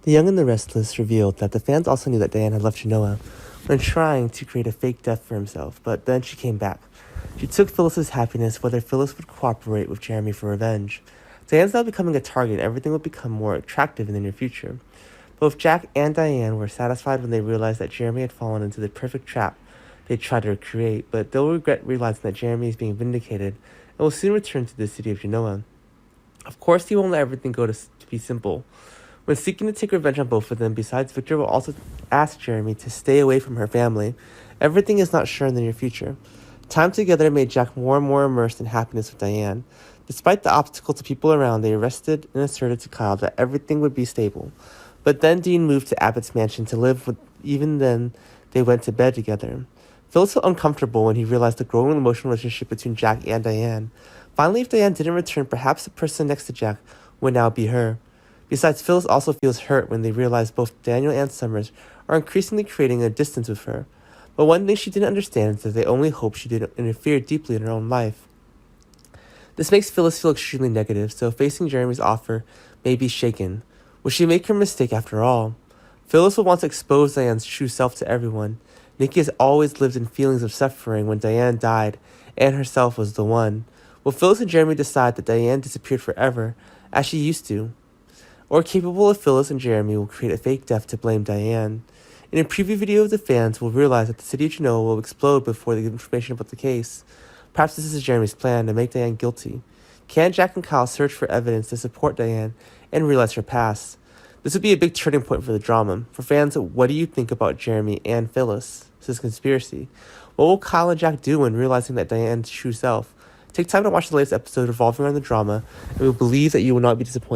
The Young and the Restless revealed that the fans also knew that Diane had left Genoa when trying to create a fake death for himself, but then she came back. She took Phyllis's happiness whether Phyllis would cooperate with Jemery for revenge. Diane's now becoming a target, and everything will become more attractive in the near future. Both Jack and Diane were satisfied when they realized that Jemery had fallen into the perfect trap they tried to create, but they'll regret realizing that Jemery is being vindicated and will soon return to the city of Genoa. Of course, he won't let everything go to be simple. When seeking to take revenge on both of them, besides Victor will also ask Jemery to stay away from her family. Everything is not sure in the near future. Time together made Jack more and more immersed in happiness with Diane. Despite the obstacles to people around, they rested and asserted to Kyle that everything would be stable. But then Dean moved to Abbott's mansion to live with. Even then, they went to bed together. Phyllis felt uncomfortable when he realized the growing emotional relationship between Jack and Diane. Finally, if Diane didn't return, perhaps the person next to Jack would now be her. Besides, Phyllis also feels hurt when they realize both Daniel and Summers are increasingly creating a distance with her. But one thing she didn't understand is that they only hope she didn't interfere deeply in her own life. This makes Phyllis feel extremely negative, so facing Jeremy's offer may be shaken. Will she make her mistake after all? Phyllis will want to expose Diane's true self to everyone. Nikki has always lived in feelings of suffering when Diane died, and herself was the one. Will Phyllis and Jemery decide that Diane disappeared forever, as she used to? Or capable of Phyllis and Jemery will create a fake death to blame Diane. In a preview video, the fans will realize that the city of Genoa will explode before they get information about the case. Perhaps this is Jeremy's plan to make Diane guilty. Can Jack and Kyle search for evidence to support Diane and realize her past? This would be a big turning point for the drama. For fans, what do you think about Jemery and Phyllis? This is conspiracy. What will Kyle and Jack do when realizing that Diane's true self? Take time to watch the latest episode revolving around the drama, and we believe that you will not be disappointed.